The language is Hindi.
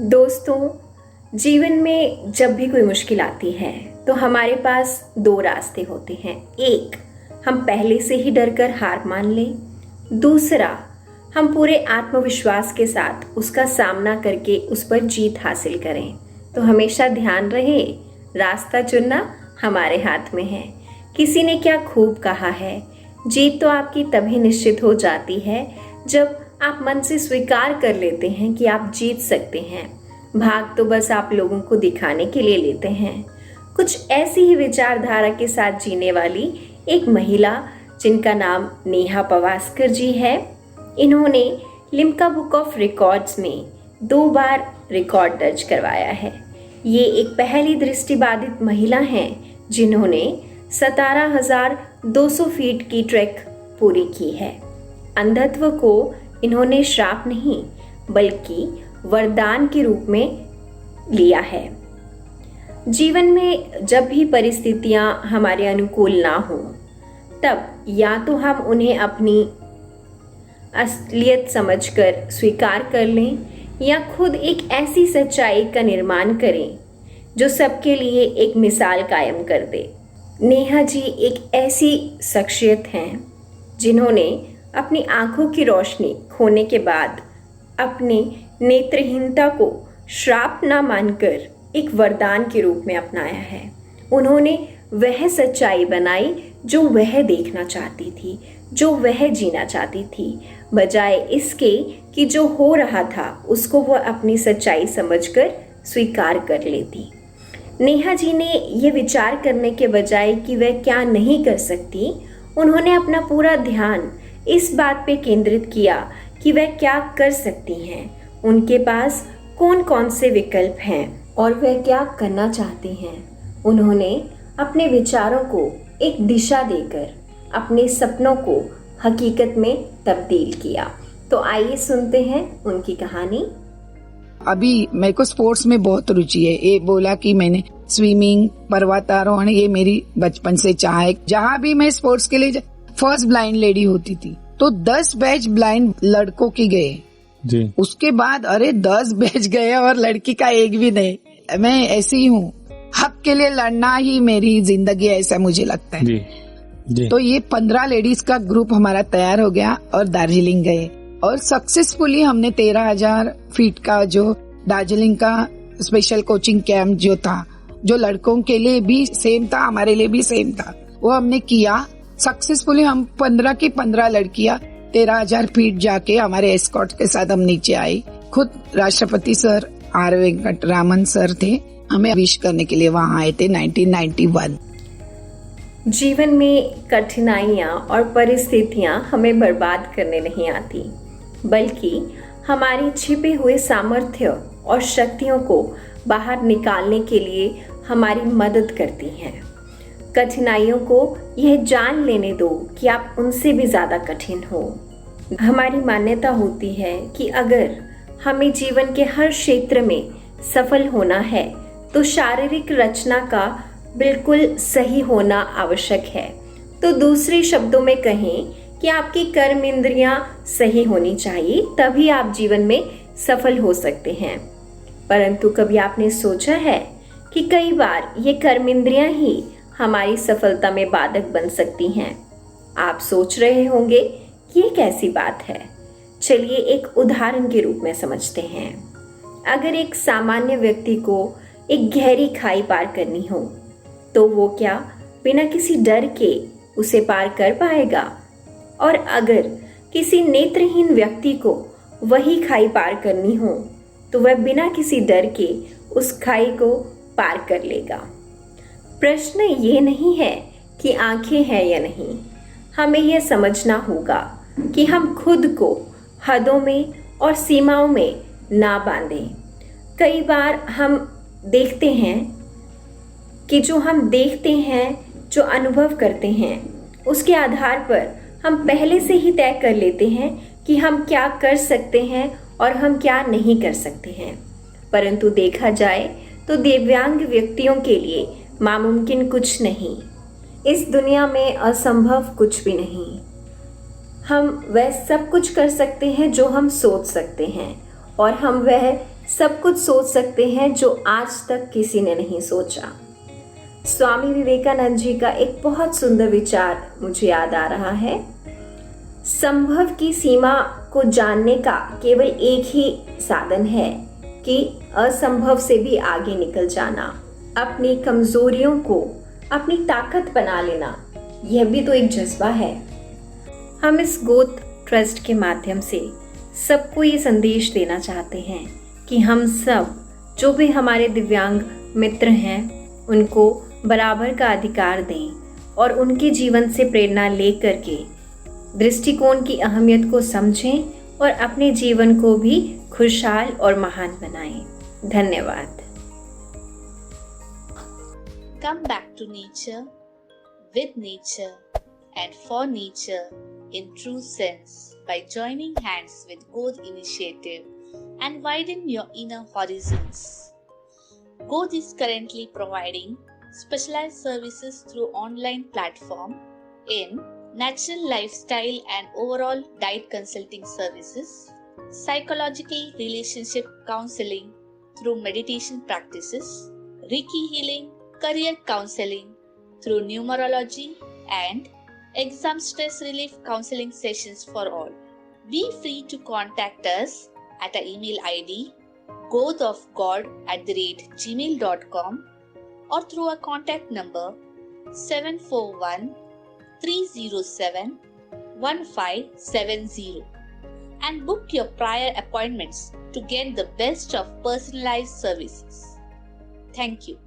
दोस्तों, जीवन में जब भी कोई मुश्किल आती है तो हमारे पास दो रास्ते होते हैं। एक, हम पहले से ही डरकर हार मान लें। दूसरा, हम पूरे आत्मविश्वास के साथ उसका सामना करके उस पर जीत हासिल करें। तो हमेशा ध्यान रहे, रास्ता चुनना हमारे हाथ में है। किसी ने क्या खूब कहा है, जीत तो आपकी तभी निश्चित हो जाती है जब आप मन से स्वीकार कर लेते हैं कि आप जीत सकते हैं। भाग तो बस आप लोगों को दिखाने के लिए लेते हैं। कुछ ऐसी ही विचारधारा के साथ जीने वाली एक महिला जिनका नाम नेहा पवास्कर जी है। इन्होंने लिम्का बुक ऑफ रिकॉर्ड्स में 2 बार रिकॉर्ड दर्ज करवाया है। ये एक पहली दृष्टिबाधित महिला हैं जिन्होंने 17,200 फीट की ट्रैक पूरी की है। अंधत्व को इन्होंने श्राप नहीं बल्कि वरदान के रूप में लिया है। जीवन में जब भी परिस्थितियां हमारे अनुकूल ना हो, तब या तो हम उन्हें अपनी असलियत समझकर स्वीकार कर लें या खुद एक ऐसी सच्चाई का निर्माण करें जो सबके लिए एक मिसाल कायम कर दे। नेहा जी एक ऐसी शख्सियत हैं जिन्होंने अपनी आंखों की रोशनी खोने के बाद अपनी नेत्रहीनता को श्राप ना मानकर एक वरदान के रूप में अपनाया है। उन्होंने वह सच्चाई बनाई जो वह देखना चाहती थी, जो वह जीना चाहती थी, बजाय इसके कि जो हो रहा था उसको वह अपनी सच्चाई समझकर स्वीकार कर लेती। नेहा जी ने ये विचार करने के बजाय कि वह क्या नहीं कर सकती, उन्होंने अपना पूरा ध्यान इस बात पे केंद्रित किया कि वह क्या कर सकती हैं, उनके पास कौन कौन से विकल्प हैं और वह क्या करना चाहती हैं। उन्होंने अपने विचारों को एक दिशा देकर अपने सपनों को हकीकत में तब्दील किया। तो आइए सुनते हैं उनकी कहानी। अभी मेरे को स्पोर्ट्स में बहुत रुचि है। ये बोला कि मैंने स्विमिंग, पर्वतारोहण, ये मेरी बचपन से चाह है। जहाँ भी मैं स्पोर्ट्स के लिए फर्स्ट ब्लाइंड लेडी होती थी तो 10 बैच ब्लाइंड लड़कों की गए जी। उसके बाद 10 बैच गए और लड़की का एक भी नहीं। मैं ऐसी ही हूँ, हक के लिए लड़ना ही मेरी जिंदगी है, ऐसा मुझे लगता है। जी। जी। तो ये 15 लेडीज का ग्रुप हमारा तैयार हो गया और दार्जिलिंग गए और सक्सेसफुली हमने 13,000 फीट का जो दार्जिलिंग का स्पेशल कोचिंग कैंप जो था, जो लड़कों के लिए भी सेम था, हमारे लिए भी सेम था, वो हमने किया सक्सेसफुली। हम 15 की 15 लड़कियां 13,000 फीट जाके हमारे एस्कॉर्ट के साथ हम नीचे आई। खुद राष्ट्रपति सर आर वेंकटरामन सर थे, हमें विश करने के लिए वहाँ आए थे 1991। जीवन में कठिनाइयाँ और परिस्थितियाँ हमें बर्बाद करने नहीं आती, बल्कि हमारी छिपे हुए सामर्थ्य और शक्तियों को बाहर निकालने के लिए हमारी मदद करती हैं। कठिनाइयों को यह जान लेने दो कि आप उनसे भी ज़्यादा कठिन हो। हमारी मान्यता होती है कि अगर हमें जीवन के हर क्षेत्र में सफल होना है तो शारीरिक रचना का बिल्कुल सही होना आवश्यक है। तो दूसरे शब्दों में कहें कि आपकी कर्म इंद्रियां सही होनी चाहिए, तभी आप जीवन में सफल हो सकते हैं। परंतु कभी आपने सोचा है कि कई बार ये कर्म इंद्रियां ही हमारी सफलता में बाधक बन सकती हैं। आप सोच रहे होंगे कि ये कैसी बात है। चलिए एक उदाहरण के रूप में समझते हैं। अगर एक सामान्य व्यक्ति को एक गहरी खाई पार करनी हो तो वो क्या बिना किसी डर के उसे पार कर पाएगा? और अगर किसी नेत्रहीन व्यक्ति को वही खाई पार करनी हो तो वह बिना किसी डर के उस खाई को पार कर लेगा। प्रश्न ये नहीं है कि आंखें हैं या नहीं, हमें यह समझना होगा कि हम खुद को हदों में और सीमाओं में ना बांधें। कई बार हम देखते हैं कि जो हम देखते हैं, जो अनुभव करते हैं, उसके आधार पर हम पहले से ही तय कर लेते हैं कि हम क्या कर सकते हैं और हम क्या नहीं कर सकते हैं। परंतु देखा जाए तो दिव्यांग व्यक्तियों के लिए नामुमकिन कुछ नहीं, इस दुनिया में असंभव कुछ भी नहीं। हम वह सब कुछ कर सकते हैं जो हम सोच सकते हैं और हम वह सब कुछ सोच सकते हैं जो आज तक किसी ने नहीं सोचा। स्वामी विवेकानंद जी का एक बहुत सुंदर विचार मुझे याद आ रहा है। संभव की सीमा को जानने का केवल एक ही साधन है कि असंभव से भी आगे निकल जाना, अपनी कमजोरियों को अपनी ताकत बना लेना, यह भी तो एक जज्बा है। हम इस गोद ट्रस्ट के माध्यम से सबको ये संदेश देना चाहते हैं कि हम सब जो भी हमारे दिव्यांग मित्र हैं उनको बराबर का अधिकार दें और उनके जीवन से प्रेरणा लेकर के दृष्टिकोण की अहमियत को समझें और अपने जीवन को भी खुशहाल और महान बनाएं। धन्यवाद। Come back to nature, with nature and for nature in true sense by joining hands with Goad Initiative and widen your inner horizons. Goad is currently providing specialized services through online platform in natural lifestyle and overall diet consulting services, psychological relationship counseling through meditation practices, Reiki healing, career counseling through numerology, and exam stress relief counseling sessions for all. Be free to contact us at our email ID godofgod@gmail.com or through our contact number 741 307 1570 and book your prior appointments to get the best of personalized services. Thank you.